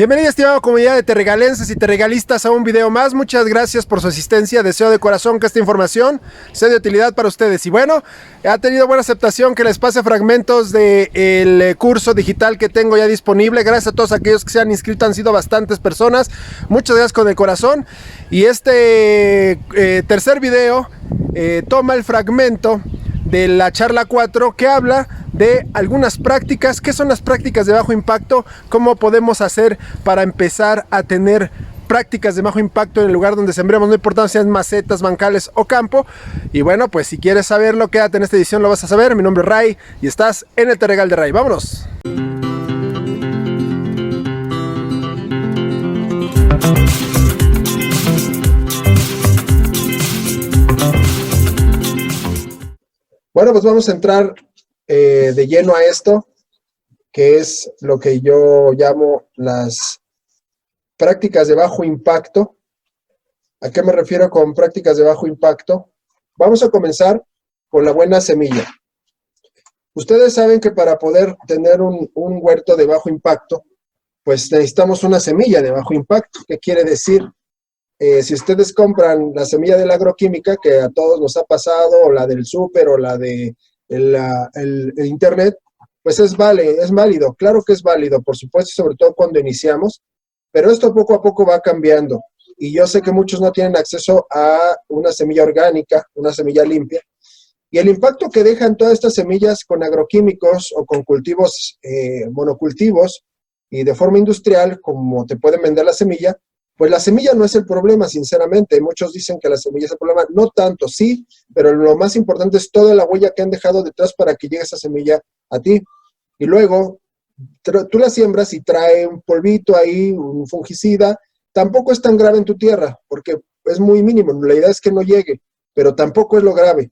Bienvenida, estimada comunidad de terregalenses y terregalistas, a un video más. Muchas gracias por su asistencia. Deseo de corazón que esta información sea de utilidad para ustedes. Y bueno, ha tenido buena aceptación que les pase fragmentos del curso digital que tengo ya disponible. Gracias a todos aquellos que se han inscrito, han sido bastantes personas. Muchas gracias con el corazón. Y este tercer video toma el fragmento de la charla 4 que habla de algunas prácticas. ¿Qué son las prácticas de bajo impacto? ¿Cómo podemos hacer para empezar a tener prácticas de bajo impacto en el lugar donde sembremos? No importa si sean macetas, bancales o campo. Y bueno, pues si quieres saberlo, quédate en esta edición, lo vas a saber. Mi nombre es Ray y estás en el Terregal de Ray. ¡Vámonos! Bueno, pues vamos a entrar de lleno a esto, que es lo que yo llamo las prácticas de bajo impacto. ¿A qué me refiero con prácticas de bajo impacto? Vamos a comenzar con la buena semilla. Ustedes saben que para poder tener un huerto de bajo impacto, pues necesitamos una semilla de bajo impacto. ¿Qué quiere decir? Si ustedes compran la semilla de la agroquímica, que a todos nos ha pasado, o la del súper, o la de el internet, pues es válido, claro que es válido, por supuesto, sobre todo cuando iniciamos, pero esto poco a poco va cambiando, y yo sé que muchos no tienen acceso a una semilla orgánica, una semilla limpia, y el impacto que dejan todas estas semillas con agroquímicos o con cultivos, monocultivos, y de forma industrial, como te pueden vender la semilla, pues la semilla no es el problema, sinceramente. Muchos dicen que la semilla es el problema. No tanto, sí, pero lo más importante es toda la huella que han dejado detrás para que llegue esa semilla a ti. Y luego, tú la siembras y trae un polvito ahí, un fungicida. Tampoco es tan grave en tu tierra, porque es muy mínimo. La idea es que no llegue, pero tampoco es lo grave.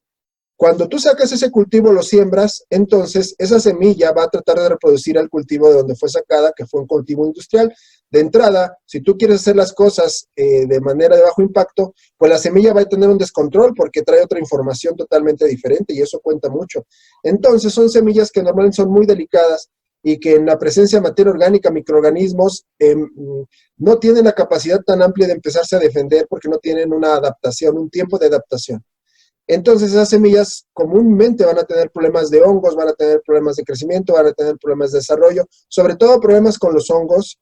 Cuando tú sacas ese cultivo, lo siembras, entonces esa semilla va a tratar de reproducir al cultivo de donde fue sacada, que fue un cultivo industrial. De entrada, si tú quieres hacer las cosas de manera de bajo impacto, pues la semilla va a tener un descontrol porque trae otra información totalmente diferente y eso cuenta mucho. Entonces son semillas que normalmente son muy delicadas y que en la presencia de materia orgánica, microorganismos, no tienen la capacidad tan amplia de empezarse a defender porque no tienen una adaptación, un tiempo de adaptación. Entonces esas semillas comúnmente van a tener problemas de hongos, van a tener problemas de crecimiento, van a tener problemas de desarrollo, sobre todo problemas con los hongos,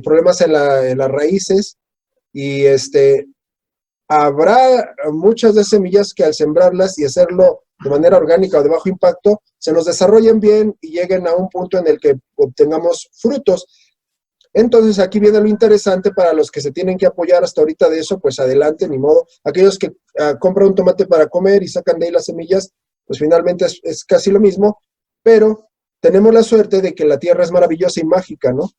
problemas en las raíces, y habrá muchas de semillas que al sembrarlas y hacerlo de manera orgánica o de bajo impacto, se nos desarrollen bien y lleguen a un punto en el que obtengamos frutos. Entonces aquí viene lo interesante para los que se tienen que apoyar hasta ahorita de eso, pues adelante, ni modo. Aquellos que compran un tomate para comer y sacan de ahí las semillas, pues finalmente es casi lo mismo, pero tenemos la suerte de que la tierra es maravillosa y mágica, ¿no?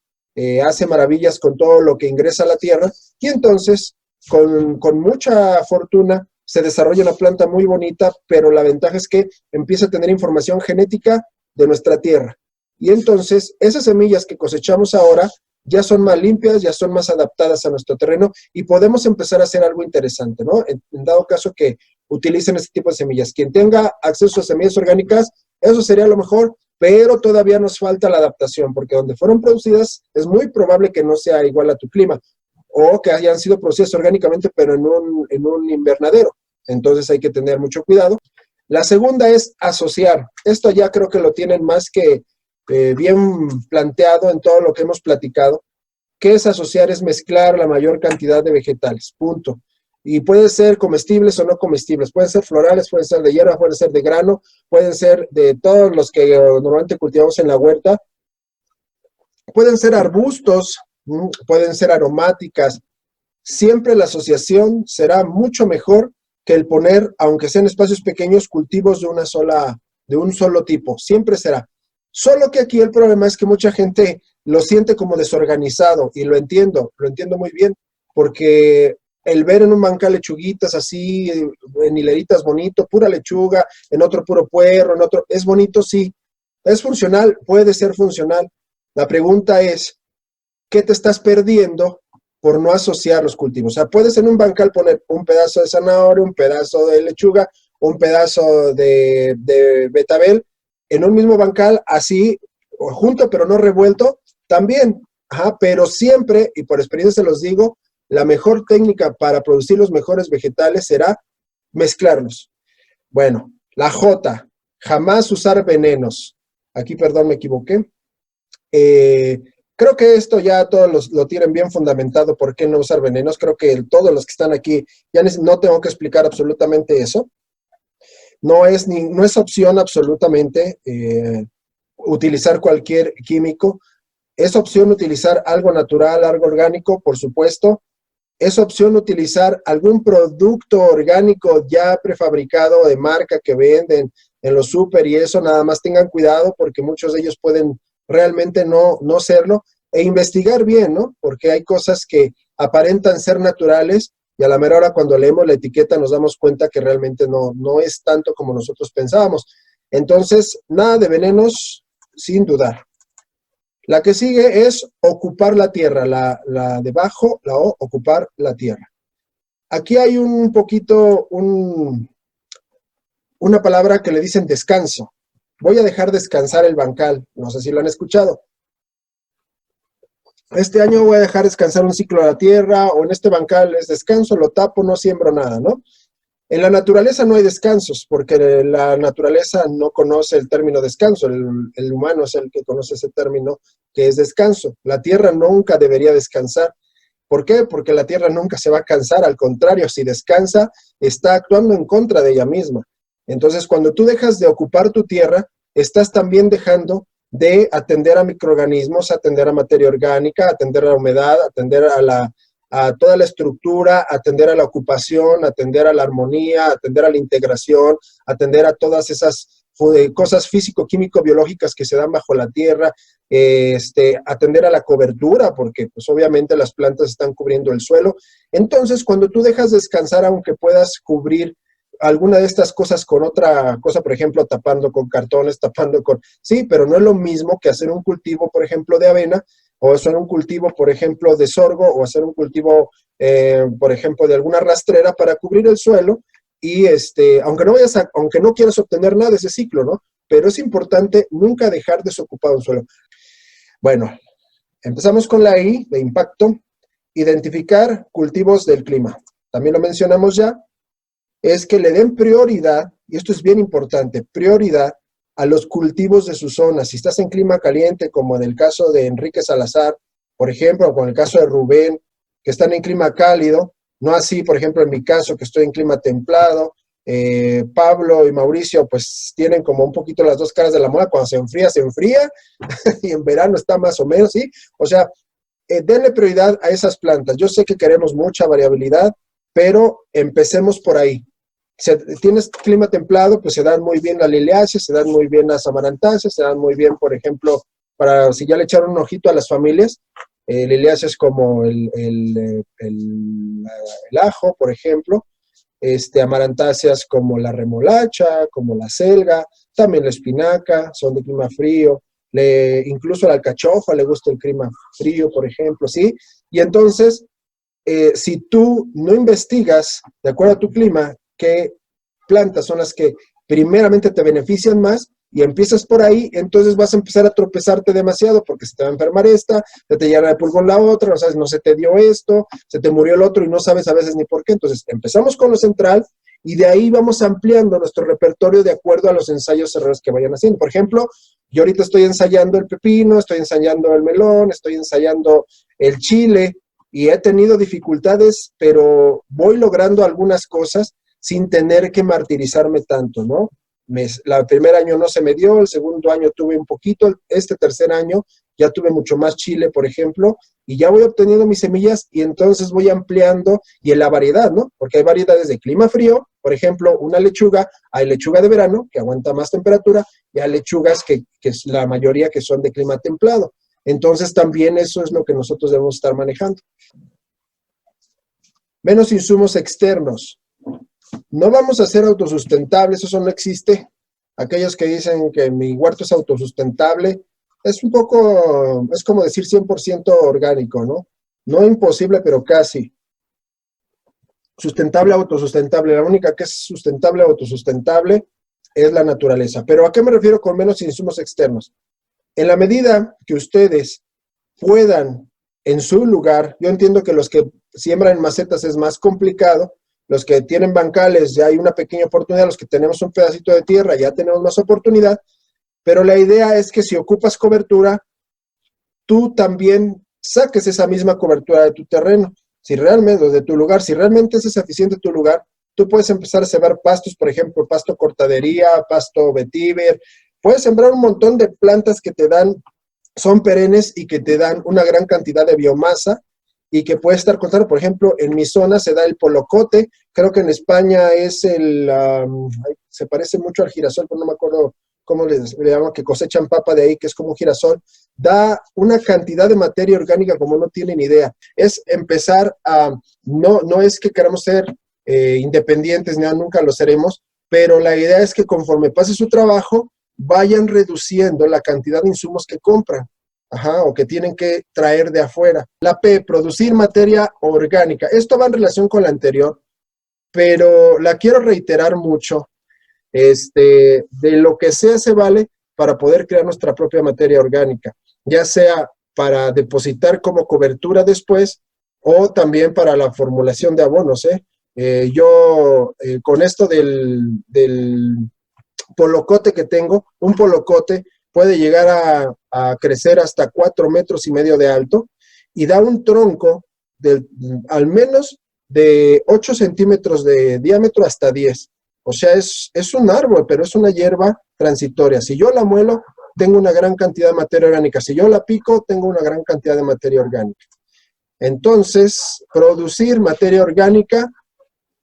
Hace maravillas con todo lo que ingresa a la tierra, y entonces con mucha fortuna se desarrolla una planta muy bonita, pero la ventaja es que empieza a tener información genética de nuestra tierra. Y entonces esas semillas que cosechamos ahora ya son más limpias, ya son más adaptadas a nuestro terreno y podemos empezar a hacer algo interesante, ¿no? En dado caso que utilicen este tipo de semillas. Quien tenga acceso a semillas orgánicas, eso sería lo mejor, pero todavía nos falta la adaptación, porque donde fueron producidas es muy probable que no sea igual a tu clima, o que hayan sido producidas orgánicamente, pero en un invernadero. Entonces hay que tener mucho cuidado. La segunda es asociar. Esto ya creo que lo tienen más que bien planteado en todo lo que hemos platicado. ¿Qué es asociar? Es mezclar la mayor cantidad de vegetales, punto. Y pueden ser comestibles o no comestibles, pueden ser florales, pueden ser de hierba, pueden ser de grano, pueden ser de todos los que normalmente cultivamos en la huerta, pueden ser arbustos, pueden ser aromáticas. Siempre la asociación será mucho mejor que el poner, aunque sean espacios pequeños, cultivos de un solo tipo, siempre será. Solo que aquí el problema es que mucha gente lo siente como desorganizado, y lo entiendo muy bien, porque el ver en un bancal lechuguitas así, en hileritas bonito, pura lechuga, en otro puro puerro, en otro, es bonito, sí, es funcional, puede ser funcional. La pregunta es, ¿qué te estás perdiendo por no asociar los cultivos? O sea, puedes en un bancal poner un pedazo de zanahoria, un pedazo de lechuga, un pedazo de betabel, en un mismo bancal, así, junto pero no revuelto, también Ajá, pero siempre, y por experiencia se los digo, la mejor técnica para producir los mejores vegetales será mezclarlos. Bueno, la J, jamás usar venenos. Aquí, perdón, me equivoqué. Creo que esto ya todos lo tienen bien fundamentado, por qué no usar venenos. Creo que todos los que están aquí, ya no tengo que explicar absolutamente eso. No es opción absolutamente utilizar cualquier químico. Es opción utilizar algo natural, algo orgánico, por supuesto. Es opción utilizar algún producto orgánico ya prefabricado de marca que venden en los súper y eso, nada más tengan cuidado porque muchos de ellos pueden realmente no serlo, e investigar bien, ¿no? Porque hay cosas que aparentan ser naturales y a la mera hora cuando leemos la etiqueta nos damos cuenta que realmente no es tanto como nosotros pensábamos. Entonces, nada de venenos sin dudar. La que sigue es ocupar la tierra, la de abajo, la O, ocupar la tierra. Aquí hay un poquito, una palabra que le dicen descanso. Voy a dejar descansar el bancal, no sé si lo han escuchado. Este año voy a dejar descansar un ciclo de la tierra, o en este bancal es descanso, lo tapo, no siembro nada, ¿no? En la naturaleza no hay descansos, porque la naturaleza no conoce el término descanso, el humano es el que conoce ese término que es descanso. La tierra nunca debería descansar. ¿Por qué? Porque la tierra nunca se va a cansar, al contrario, si descansa, está actuando en contra de ella misma. Entonces, cuando tú dejas de ocupar tu tierra, estás también dejando de atender a microorganismos, atender a materia orgánica, atender a la humedad, atender a toda la estructura, atender a la ocupación, atender a la armonía, atender a la integración, atender a todas esas cosas físico-químico-biológicas que se dan bajo la tierra, atender a la cobertura, porque pues obviamente las plantas están cubriendo el suelo. Entonces, cuando tú dejas descansar, aunque puedas cubrir alguna de estas cosas con otra cosa, por ejemplo, tapando con cartones, tapando con... Sí, pero no es lo mismo que hacer un cultivo, por ejemplo, de avena, o hacer un cultivo, por ejemplo, de sorgo, o hacer un cultivo, por ejemplo, de alguna rastrera para cubrir el suelo, y aunque no quieras obtener nada de ese ciclo, ¿no? Pero es importante nunca dejar desocupado el suelo. Bueno, empezamos con la I de impacto. Identificar cultivos del clima. También lo mencionamos ya, es que le den prioridad, y esto es bien importante, prioridad a los cultivos de su zona. Si estás en clima caliente, como en el caso de Enrique Salazar, por ejemplo, o con el caso de Rubén, que están en clima cálido, no así, por ejemplo, en mi caso, que estoy en clima templado. Pablo y Mauricio, pues tienen como un poquito las dos caras de la moneda. Cuando se enfría, y en verano está más o menos, ¿sí? O sea, denle prioridad a esas plantas. Yo sé que queremos mucha variabilidad, pero empecemos por ahí. Si tienes clima templado, pues se dan muy bien las liliáceas, se dan muy bien las amarantáceas, se dan muy bien, por ejemplo, para si ya le echaron un ojito a las familias, liliáceas como el ajo, por ejemplo, amarantáceas como la remolacha, como la selga, también la espinaca, son de clima frío, incluso la alcachofa le gusta el clima frío, por ejemplo, ¿sí? Y entonces, si tú no investigas, de acuerdo a tu clima, qué plantas son las que primeramente te benefician más, y empiezas por ahí, entonces vas a empezar a tropezarte demasiado, porque se te va a enfermar esta, se te llena de pulgón la otra, no sabes, no se te dio esto, se te murió el otro y no sabes a veces ni por qué. Entonces empezamos con lo central y de ahí vamos ampliando nuestro repertorio de acuerdo a los ensayos errores que vayan haciendo. Por ejemplo, yo ahorita estoy ensayando el pepino, estoy ensayando el melón, estoy ensayando el chile, y he tenido dificultades, pero voy logrando algunas cosas sin tener que martirizarme tanto, ¿no? El primer año no se me dio, el segundo año tuve un poquito, este tercer año ya tuve mucho más chile, por ejemplo, y ya voy obteniendo mis semillas y entonces voy ampliando y en la variedad, ¿no? Porque hay variedades de clima frío, por ejemplo, una lechuga, hay lechuga de verano que aguanta más temperatura y hay lechugas que es la mayoría que son de clima templado. Entonces también eso es lo que nosotros debemos estar manejando. Menos insumos externos. No vamos a ser autosustentables, eso no existe. Aquellos que dicen que mi huerto es autosustentable, es un poco, es como decir 100% orgánico, ¿no? No imposible, pero casi. Sustentable, autosustentable. La única que es sustentable, autosustentable, es la naturaleza. ¿Pero a qué me refiero con menos insumos externos? En la medida que ustedes puedan en su lugar, yo entiendo que los que siembran en macetas es más complicado, los que tienen bancales ya hay una pequeña oportunidad, los que tenemos un pedacito de tierra ya tenemos más oportunidad, pero la idea es que si ocupas cobertura, tú también saques esa misma cobertura de tu terreno. Si realmente, de tu lugar, si realmente es eficiente tu lugar, tú puedes empezar a sembrar pastos, por ejemplo, pasto cortadería, pasto vetiver, puedes sembrar un montón de plantas que te dan, son perennes y que te dan una gran cantidad de biomasa y que puede estar contando, por ejemplo, en mi zona se da el polocote, creo que en España es se parece mucho al girasol, pero no me acuerdo cómo le llaman, que cosechan papa de ahí, que es como un girasol, da una cantidad de materia orgánica como no tienen idea. Es empezar a, no es que queramos ser independientes, nunca lo seremos, pero la idea es que conforme pase su trabajo, vayan reduciendo la cantidad de insumos que compran. Ajá, o que tienen que traer de afuera. La P, producir materia orgánica. Esto va en relación con la anterior, pero la quiero reiterar mucho. De lo que sea se vale para poder crear nuestra propia materia orgánica, ya sea para depositar como cobertura después o también para la formulación de abonos. Yo con esto del polocote que tengo, un polocote puede llegar a crecer hasta 4,5 metros de alto y da un tronco al menos de 8 centímetros de diámetro hasta 10. O sea, es un árbol, pero es una hierba transitoria. Si yo la muelo, tengo una gran cantidad de materia orgánica. Si yo la pico, tengo una gran cantidad de materia orgánica. Entonces, producir materia orgánica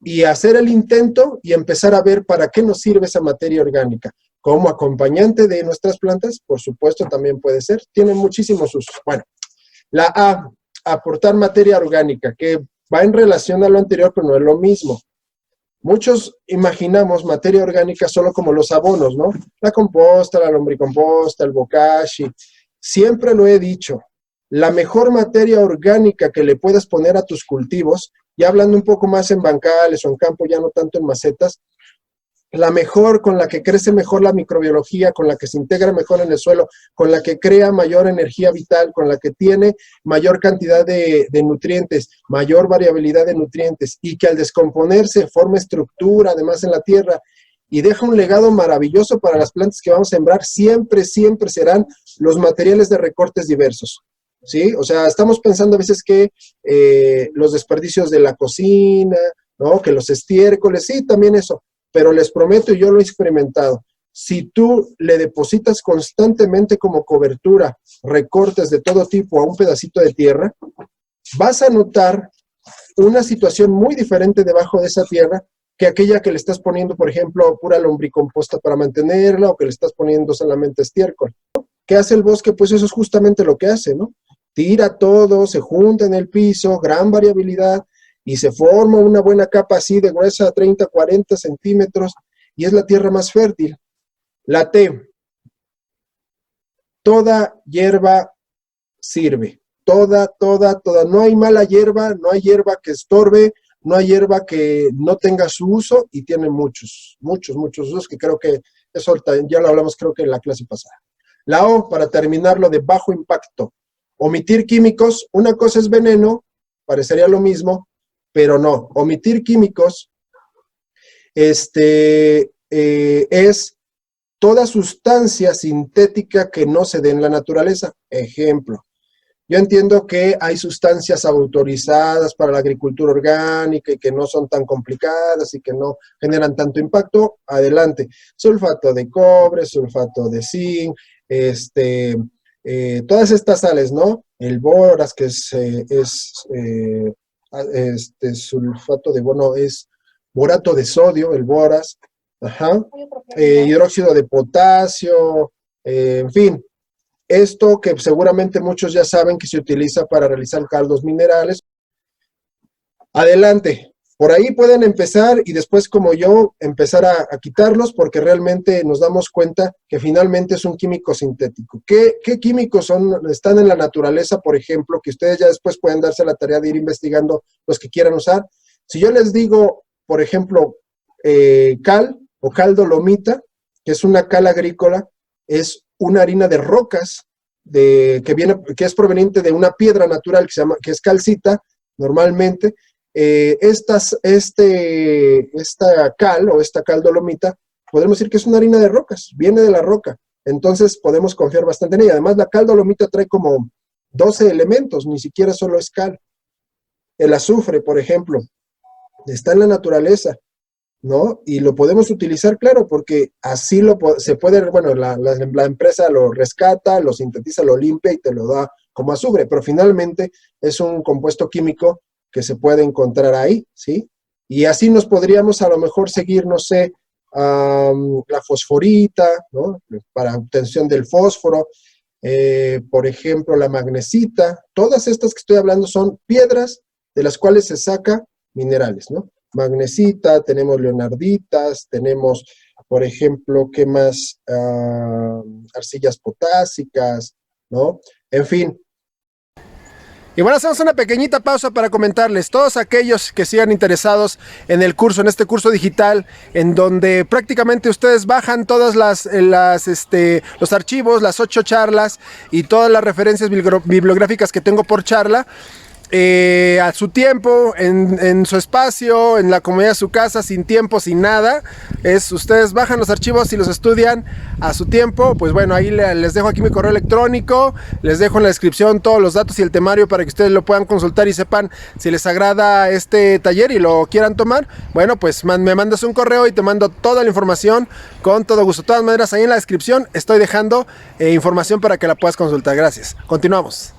y hacer el intento y empezar a ver para qué nos sirve esa materia orgánica. Como acompañante de nuestras plantas, por supuesto, también puede ser. Tiene muchísimos usos. Bueno, la A, aportar materia orgánica, que va en relación a lo anterior, pero no es lo mismo. Muchos imaginamos materia orgánica solo como los abonos, ¿no? La composta, la lombricomposta, el bokashi. Siempre lo he dicho, la mejor materia orgánica que le puedas poner a tus cultivos, ya hablando un poco más en bancales o en campo, ya no tanto en macetas, la mejor, con la que crece mejor la microbiología, con la que se integra mejor en el suelo, con la que crea mayor energía vital, con la que tiene mayor cantidad de nutrientes, mayor variabilidad de nutrientes y que al descomponerse forma estructura además en la tierra y deja un legado maravilloso para las plantas que vamos a sembrar, siempre, siempre serán los materiales de recortes diversos. ¿Sí? O sea, estamos pensando a veces que los desperdicios de la cocina, ¿no? Que los estiércoles, sí, también eso, pero les prometo, y yo lo he experimentado, si tú le depositas constantemente como cobertura recortes de todo tipo a un pedacito de tierra, vas a notar una situación muy diferente debajo de esa tierra que aquella que le estás poniendo, por ejemplo, pura lombricomposta para mantenerla o que le estás poniendo solamente estiércol. ¿Qué hace el bosque? Pues eso es justamente lo que hace, ¿no? Tira todo, se junta en el piso, gran variabilidad, y se forma una buena capa así de gruesa, 30, 40 centímetros, y es la tierra más fértil. La T, toda hierba sirve, toda, no hay mala hierba, no hay hierba que estorbe, no hay hierba que no tenga su uso, y tiene muchos usos, que creo que eso ya lo hablamos creo que en la clase pasada. La O, para terminarlo, de bajo impacto. Omitir químicos, una cosa es veneno, parecería lo mismo, pero no. Omitir químicos es toda sustancia sintética que no se dé en la naturaleza. Ejemplo, yo entiendo que hay sustancias autorizadas para la agricultura orgánica y que no son tan complicadas y que no generan tanto impacto. Adelante. Sulfato de cobre, sulfato de zinc, todas estas sales, ¿no? El boras, que es sulfato de, bueno, es borato de sodio, el boras, ajá, hidróxido de potasio, en fin. Esto que seguramente muchos ya saben que se utiliza para realizar caldos minerales. Adelante. Por ahí pueden empezar y después, como yo, empezar a quitarlos porque realmente nos damos cuenta que finalmente es un químico sintético. ¿Qué químicos están en la naturaleza, por ejemplo, que ustedes ya después pueden darse la tarea de ir investigando los que quieran usar? Si yo les digo, por ejemplo, cal o cal dolomita, que es una cal agrícola, es una harina de rocas, que es proveniente de una piedra natural que es calcita, normalmente. Esta cal o esta cal dolomita, podemos decir que es una harina de rocas, viene de la roca. Entonces podemos confiar bastante en ella. Además, la cal dolomita trae como 12 elementos, ni siquiera solo es cal. El azufre, por ejemplo, está en la naturaleza, ¿no? Y lo podemos utilizar, claro, porque así se puede, bueno, la empresa lo rescata, lo sintetiza, lo limpia y te lo da como azufre, pero finalmente es un compuesto químico que se puede encontrar ahí, ¿sí? Y así nos podríamos a lo mejor seguir, no sé, la fosforita, ¿no? Para obtención del fósforo, por ejemplo, la magnesita. Todas estas que estoy hablando son piedras de las cuales se saca minerales, ¿no? Magnesita, tenemos leonarditas, tenemos, por ejemplo, ¿qué más? Arcillas potásicas, ¿no? En fin. Y bueno, hacemos una pequeñita pausa para comentarles, todos aquellos que sigan interesados en el curso, en este curso digital, en donde prácticamente ustedes bajan todas los archivos, las 8 charlas y todas las referencias bibliográficas que tengo por charla, a su tiempo, en su espacio, en la comodidad de su casa, sin tiempo, sin nada. Ustedes bajan los archivos y los estudian a su tiempo. Pues bueno, ahí les dejo aquí mi correo electrónico, les dejo en la descripción todos los datos y el temario para que ustedes lo puedan consultar y sepan si les agrada este taller y lo quieran tomar. Bueno, pues me mandas un correo y te mando toda la información con todo gusto. De todas maneras, ahí en la descripción estoy dejando información para que la puedas consultar. Gracias. Continuamos.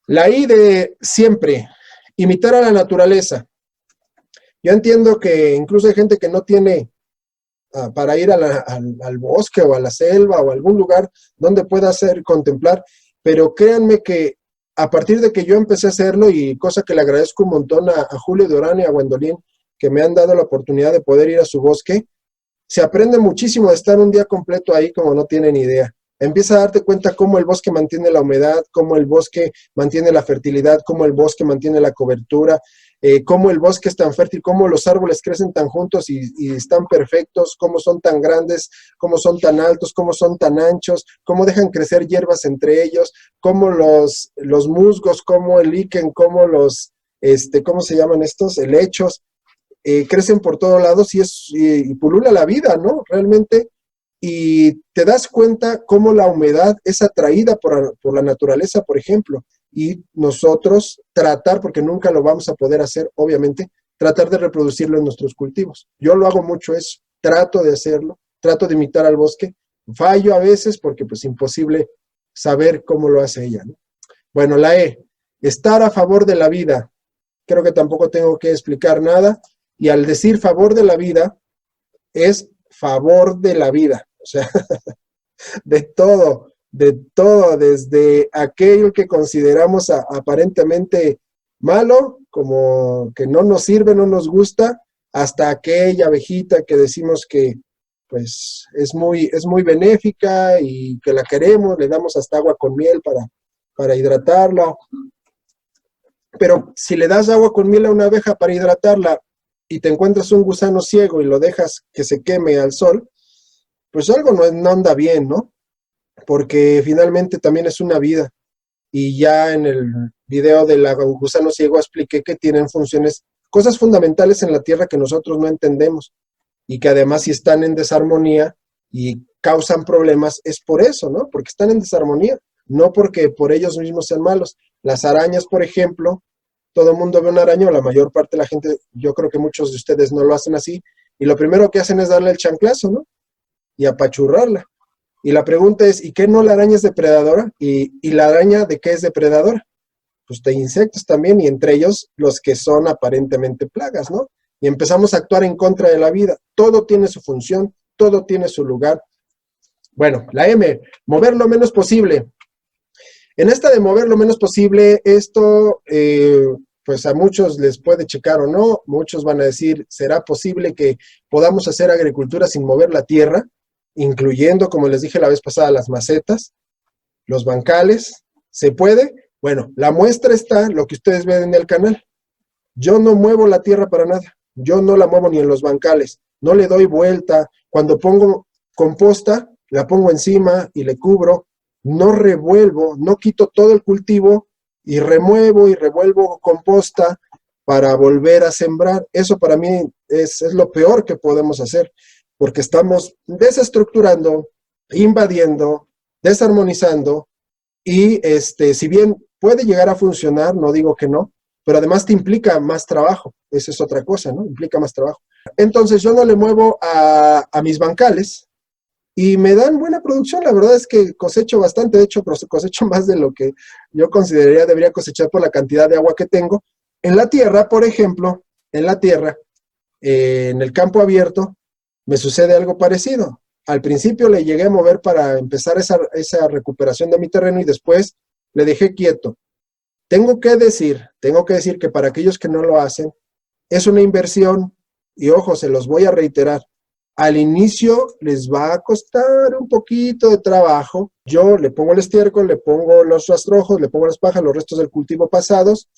La I de siempre, imitar a la naturaleza. Yo entiendo que incluso hay gente que no tiene para ir al bosque o a la selva o a algún lugar donde pueda contemplar, pero créanme que a partir de que yo empecé a hacerlo, y cosa que le agradezco un montón a Julio Durán y a Gwendolyn, que me han dado la oportunidad de poder ir a su bosque, se aprende muchísimo de estar un día completo ahí como no tienen idea. Empieza a darte cuenta cómo el bosque mantiene la humedad, cómo el bosque mantiene la fertilidad, cómo el bosque mantiene la cobertura, cómo el bosque es tan fértil, cómo los árboles crecen tan juntos y están perfectos, cómo son tan grandes, cómo son tan altos, cómo son tan anchos, cómo dejan crecer hierbas entre ellos, cómo los musgos, cómo el líquen, cómo ¿cómo se llaman estos? Helechos, crecen por todos lados y pulula la vida, ¿no? Realmente. Y te das cuenta cómo la humedad es atraída por la naturaleza, por ejemplo, y nosotros tratar, porque nunca lo vamos a poder hacer, obviamente, tratar de reproducirlo en nuestros cultivos. Yo lo hago mucho eso, trato de hacerlo, trato de imitar al bosque, fallo a veces porque pues imposible saber cómo lo hace ella, ¿no? Bueno, la E, estar a favor de la vida. Creo que tampoco tengo que explicar nada, y al decir favor de la vida, es favor de la vida. O sea, de todo, desde aquello que consideramos aparentemente malo, como que no nos sirve, no nos gusta, hasta aquella abejita que decimos que pues es muy benéfica y que la queremos, le damos hasta agua con miel para hidratarla. Pero si le das agua con miel a una abeja para hidratarla y te encuentras un gusano ciego y lo dejas que se queme al sol, pues algo no anda bien, ¿no? Porque finalmente también es una vida. Y ya en el video del gusano ciego expliqué que tienen funciones, cosas fundamentales en la Tierra que nosotros no entendemos, y que además si están en desarmonía y causan problemas, es por eso, ¿no? Porque están en desarmonía, no porque por ellos mismos sean malos. Las arañas, por ejemplo, todo el mundo ve una araña, o la mayor parte de la gente, yo creo que muchos de ustedes no lo hacen así, y lo primero que hacen es darle el chanclazo, ¿no? Y apachurrarla. Y la pregunta es, ¿y qué no la araña es depredadora? ¿Y la araña de qué es depredadora? Pues de insectos también, y entre ellos los que son aparentemente plagas, ¿no? Y empezamos a actuar en contra de la vida. Todo tiene su función, todo tiene su lugar. Bueno, la M, mover lo menos posible. En esta de mover lo menos posible, esto pues a muchos les puede checar o no. Muchos van a decir, ¿será posible que podamos hacer agricultura sin mover la tierra? Incluyendo, como les dije la vez pasada, las macetas, los bancales. ¿Se puede? Bueno, la muestra está, lo que ustedes ven en el canal. Yo no muevo la tierra para nada. Yo no la muevo ni en los bancales. No le doy vuelta. Cuando pongo composta, la pongo encima y le cubro. no revuelvo, no quito todo el cultivo y revuelvo composta para volver a sembrar. Eso para mí es lo peor que podemos hacer, porque estamos desestructurando, invadiendo, desarmonizando y si bien puede llegar a funcionar, no digo que no, pero además te implica más trabajo. Esa es otra cosa, ¿no? Implica más trabajo. Entonces yo no le muevo a mis bancales y me dan buena producción. La verdad es que cosecho bastante, de hecho cosecho más de lo que yo consideraría debería cosechar por la cantidad de agua que tengo. En la tierra, por ejemplo, en la tierra, en el campo abierto, me sucede algo parecido. Al principio le llegué a mover para empezar esa recuperación de mi terreno y después le dejé quieto. Tengo que decir que para aquellos que no lo hacen, es una inversión y ojo, se los voy a reiterar. Al inicio les va a costar un poquito de trabajo. Yo le pongo el estiércol, le pongo los rastrojos, le pongo las pajas, los restos del cultivo pasados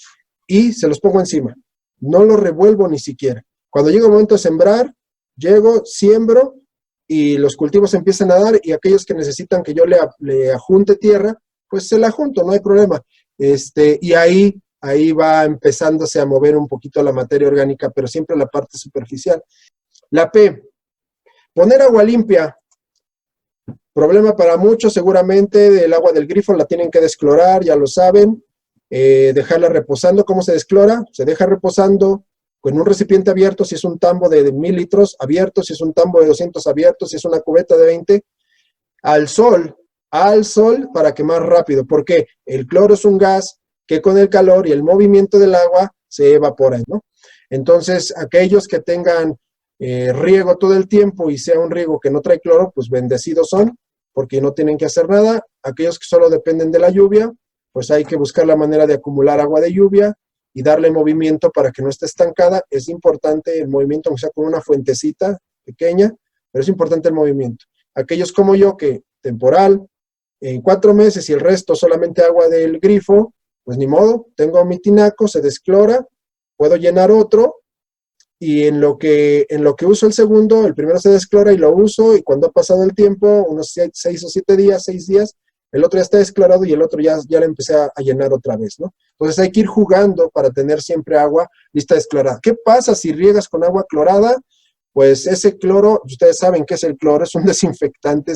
y se los pongo encima. No los revuelvo ni siquiera. Cuando llega el momento de sembrar, llego, siembro y los cultivos empiezan a dar y aquellos que necesitan que yo le ajunte tierra, pues se la junto, no hay problema. Y ahí va empezándose a mover un poquito la materia orgánica, pero siempre la parte superficial. La P, poner agua limpia. Problema para muchos seguramente, del agua del grifo la tienen que desclorar, ya lo saben, dejarla reposando. ¿Cómo se desclora? Se deja reposando con un recipiente abierto, si es un tambo de 1000 litros abierto, si es un tambo de 200 abierto, si es una cubeta de 20, al sol para que más rápido, porque el cloro es un gas que con el calor y el movimiento del agua se evapora, ¿no? Entonces, aquellos que tengan riego todo el tiempo y sea un riego que no trae cloro, pues bendecidos son, porque no tienen que hacer nada. Aquellos que solo dependen de la lluvia, pues hay que buscar la manera de acumular agua de lluvia y darle movimiento para que no esté estancada. Es importante el movimiento, aunque sea con una fuentecita pequeña, pero es importante el movimiento. Aquellos como yo que temporal, en 4 meses y el resto solamente agua del grifo, pues ni modo, tengo mi tinaco, se desclora, puedo llenar otro y en lo que uso el segundo, el primero se desclora y lo uso y cuando ha pasado el tiempo, unos 6 o 7 días, 6 días, el otro ya está desclorado y el otro ya le empecé a llenar otra vez, ¿no? Entonces hay que ir jugando para tener siempre agua lista desclorada. ¿Qué pasa si riegas con agua clorada? Pues ese cloro, ustedes saben qué es el cloro, es un desinfectante,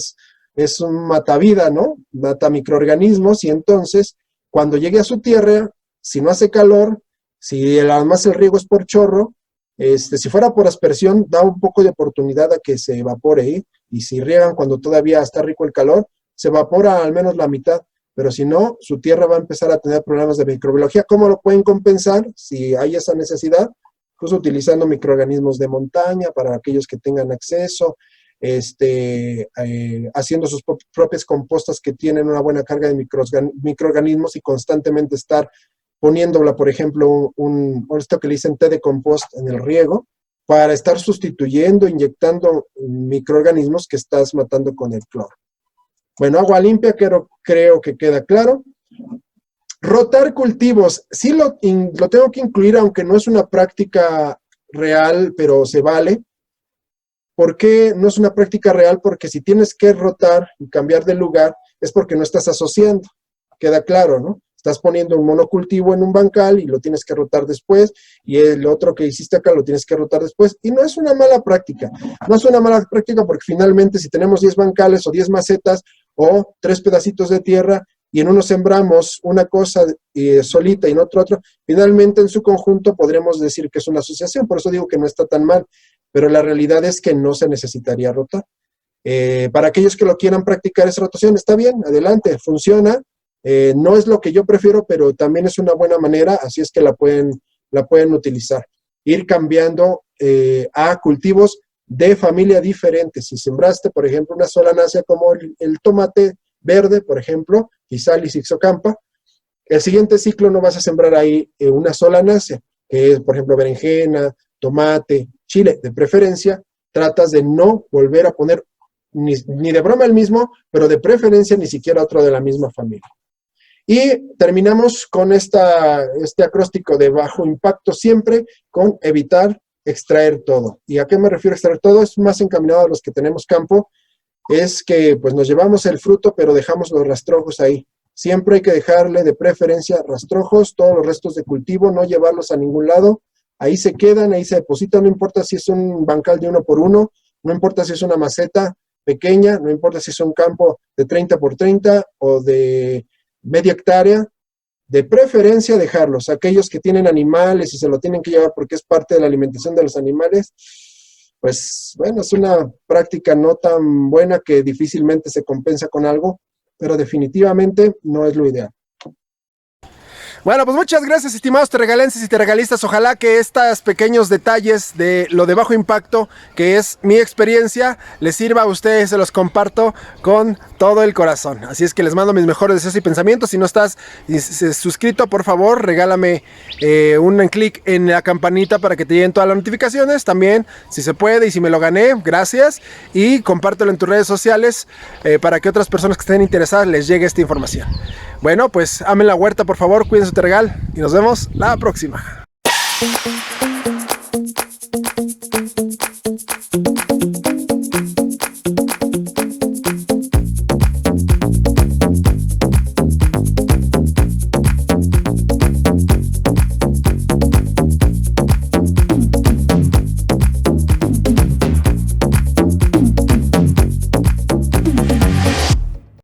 es un matavida, ¿no? Mata microorganismos y entonces cuando llegue a su tierra, si no hace calor, si además el riego es por chorro, si fuera por aspersión, da un poco de oportunidad a que se evapore, ¿eh? Y si riegan cuando todavía está rico el calor, se evapora al menos la mitad, pero si no, su tierra va a empezar a tener problemas de microbiología. ¿Cómo lo pueden compensar si hay esa necesidad? Pues utilizando microorganismos de montaña para aquellos que tengan acceso, haciendo sus propias compostas que tienen una buena carga de microorganismos y constantemente estar poniéndola, por ejemplo, esto que le dicen té de compost en el riego, para estar sustituyendo, inyectando microorganismos que estás matando con el cloro. Bueno, agua limpia creo que queda claro. Rotar cultivos, sí lo tengo que incluir, aunque no es una práctica real, pero se vale. ¿Por qué no es una práctica real? Porque si tienes que rotar y cambiar de lugar, es porque no estás asociando. Queda claro, ¿no? Estás poniendo un monocultivo en un bancal y lo tienes que rotar después, y el otro que hiciste acá lo tienes que rotar después, y no es una mala práctica. No es una mala práctica porque finalmente si tenemos 10 bancales o 10 macetas o 3 pedacitos de tierra, y en uno sembramos una cosa solita y en otro, finalmente en su conjunto podremos decir que es una asociación. Por eso digo que no está tan mal, pero la realidad es que no se necesitaría rotar. Para aquellos que lo quieran practicar esa rotación, está bien, adelante, funciona. No es lo que yo prefiero, pero también es una buena manera, así es que la pueden utilizar. Ir cambiando a cultivos de familia diferente. Si sembraste, por ejemplo, una solanácea como el tomate verde, por ejemplo, Physalis ixocampa, el siguiente ciclo no vas a sembrar ahí una solanácea, que es, por ejemplo, berenjena, tomate, chile, de preferencia, tratas de no volver a poner ni de broma el mismo, pero de preferencia ni siquiera otro de la misma familia. Y terminamos con este acróstico de bajo impacto siempre con evitar extraer todo. ¿Y a qué me refiero a extraer todo? Es más encaminado a los que tenemos campo. es que pues nos llevamos el fruto, pero dejamos los rastrojos ahí. Siempre hay que dejarle de preferencia rastrojos, todos los restos de cultivo, no llevarlos a ningún lado. Ahí se quedan, ahí se depositan, no importa si es un bancal de 1 por 1, no importa si es una maceta pequeña, no importa si es un campo de 30 por 30 o de media hectárea, de preferencia dejarlos. Aquellos que tienen animales y se lo tienen que llevar porque es parte de la alimentación de los animales, pues bueno, es una práctica no tan buena que difícilmente se compensa con algo, pero definitivamente no es lo ideal. Bueno, pues muchas gracias, estimados terregalenses y terregalistas. Ojalá que estos pequeños detalles de lo de bajo impacto, que es mi experiencia, les sirva a ustedes. Se los comparto con todo el corazón. Así es que les mando mis mejores deseos y pensamientos. Si no estás suscrito, por favor, regálame un clic en la campanita para que te lleguen todas las notificaciones. También, si se puede y si me lo gané, gracias. Y compártelo en tus redes sociales para que otras personas que estén interesadas les llegue esta información. Bueno, pues amen la huerta, por favor, cuiden su terregal y nos vemos la próxima.